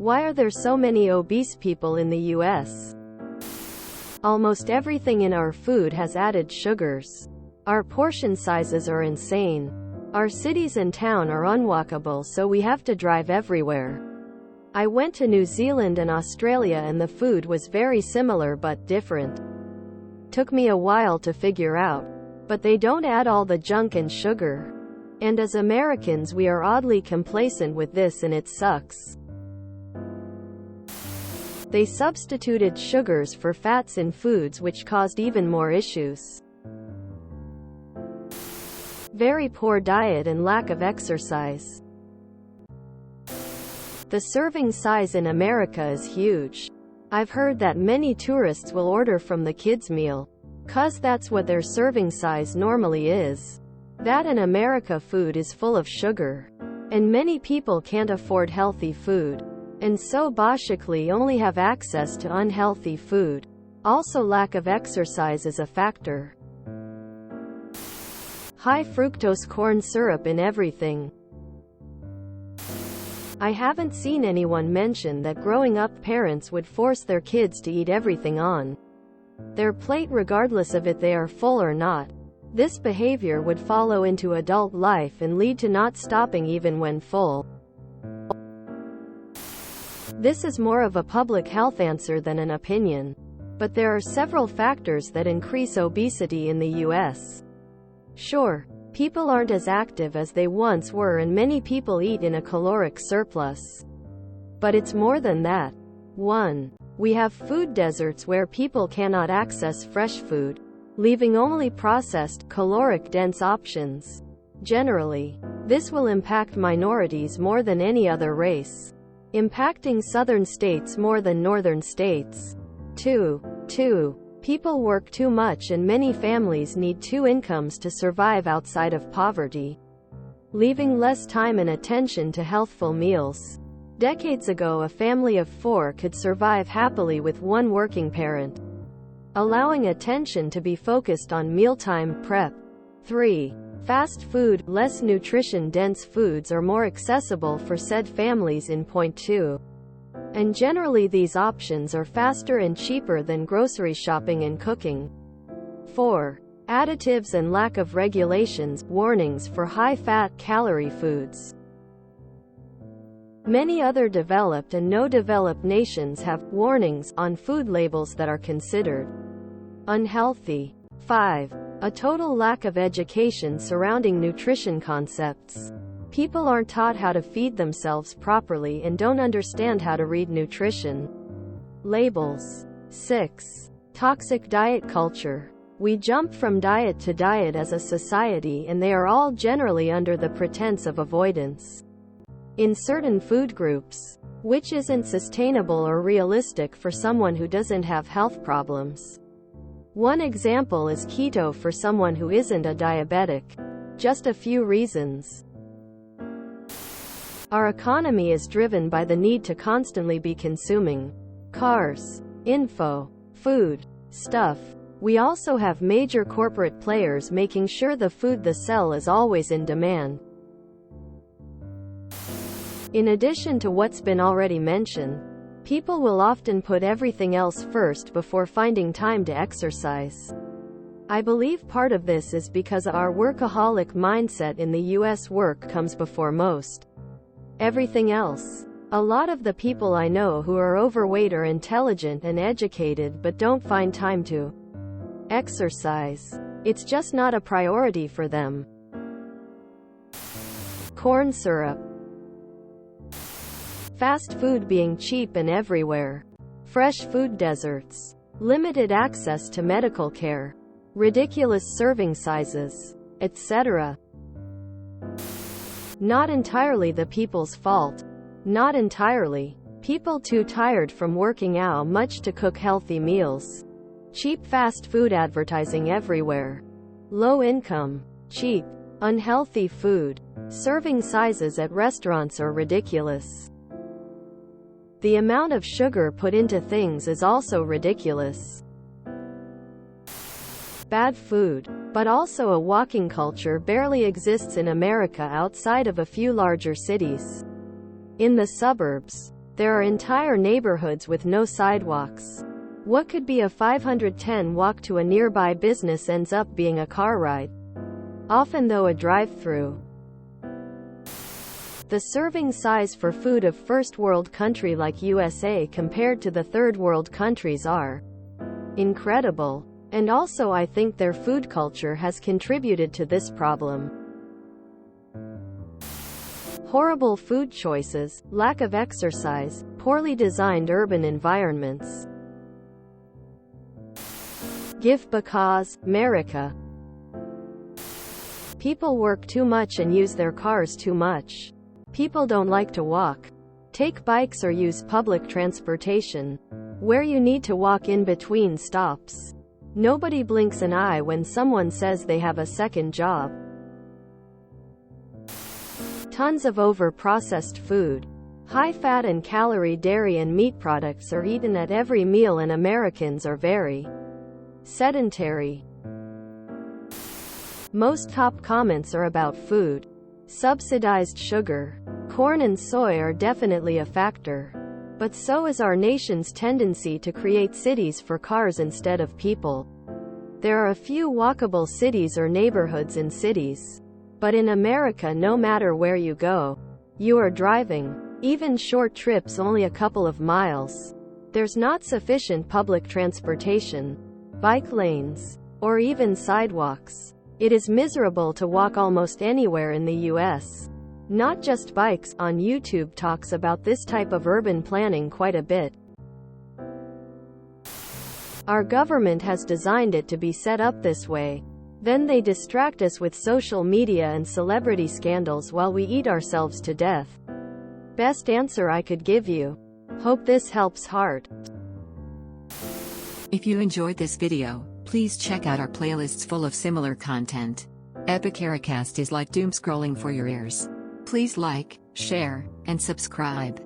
Why are there so many obese people in the US? Almost everything in our food has added sugars. Our portion sizes are insane. Our cities and town are unwalkable, so we have to drive everywhere. I went to New Zealand and Australia and the food was very similar but different. Took me a while to figure out. But they don't add all the junk and sugar. And as Americans we are oddly complacent with this and it sucks. They substituted sugars for fats in foods, which caused even more issues. Very poor diet and lack of exercise. The serving size in America is huge. I've heard that many tourists will order from the kids' meal, 'cause that's what their serving size normally is. That in America food is full of sugar. And many people can't afford healthy food. And so basically only have access to unhealthy food. Also lack of exercise is a factor. High fructose corn syrup in everything. I haven't seen anyone mention that growing up parents would force their kids to eat everything on their plate regardless of if they are full or not. This behavior would follow into adult life and lead to not stopping even when full. This is more of a public health answer than an opinion. But there are several factors that increase obesity in the US. Sure, people aren't as active as they once were and many people eat in a caloric surplus. But it's more than that. 1. We have food deserts where people cannot access fresh food, leaving only processed, caloric-dense options. Generally, this will impact minorities more than any other race, impacting southern states more than northern states. 2. People work too much and many families need two incomes to survive outside of poverty, leaving less time and attention to healthful meals. Decades ago, a family of 4 could survive happily with one working parent, allowing attention to be focused on mealtime prep. 3. Fast food, less nutrition-dense foods are more accessible for said families in point 2. And generally these options are faster and cheaper than grocery shopping and cooking. 4. Additives and lack of regulations, warnings for high-fat, calorie foods. Many other developed and no-developed nations have warnings on food labels that are considered unhealthy. 5. A total lack of education surrounding nutrition concepts. People aren't taught how to feed themselves properly and don't understand how to read nutrition labels. 6. Toxic diet culture. We jump from diet to diet as a society and they are all generally under the pretense of avoidance in certain food groups, which isn't sustainable or realistic for someone who doesn't have health problems. One example is keto for someone who isn't a diabetic. Just a few reasons. Our economy is driven by the need to constantly be consuming cars, info, food, stuff. We also have major corporate players making sure the food they sell is always in demand. In addition to what's been already mentioned, people will often put everything else first before finding time to exercise. I believe part of this is because our workaholic mindset in the US. Work comes before most everything else. A lot of the people I know who are overweight are intelligent and educated but don't find time to exercise. It's just not a priority for them. Corn syrup. Fast food being cheap and everywhere. Fresh food deserts. Limited access to medical care. Ridiculous serving sizes, etc. Not entirely the people's fault. Not entirely. People too tired from working out much to cook healthy meals. Cheap fast food advertising everywhere. Low income, cheap, unhealthy food. Serving sizes at restaurants are ridiculous. The amount of sugar put into things is also ridiculous. Bad food. But also a walking culture barely exists in America outside of a few larger cities. In the suburbs, There are entire neighborhoods with no sidewalks. What could be a 510 walk to a nearby business ends up being a car ride, often though a drive-through. The serving size for food of first world country like USA compared to the third world countries are incredible. And also I think their food culture has contributed to this problem. Horrible food choices, lack of exercise, poorly designed urban environments. Give because America. People work too much and use their cars too much. People don't like to walk. Take bikes or use public transportation, where you need to walk in between stops. Nobody blinks an eye when someone says they have a second job. Tons of over-processed food. High-fat and calorie dairy and meat products are eaten at every meal and Americans are very sedentary. Most top comments are about food. Subsidized sugar, corn and soy are definitely a factor. But so is our nation's tendency to create cities for cars instead of people. There are a few walkable cities or neighborhoods in cities. But in America, no matter where you go, you are driving. Even short trips only a couple of miles. There's not sufficient public transportation, bike lanes, or even sidewalks. It is miserable to walk almost anywhere in the US. Not just bikes. On YouTube talks about this type of urban planning quite a bit. Our government has designed it to be set up this way. Then they distract us with social media and celebrity scandals while we eat ourselves to death. Best answer I could give you. Hope this helps heart. If you enjoyed this video, please check out our playlists full of similar content. Epicaricast is like doom scrolling for your ears. Please like, share, and subscribe.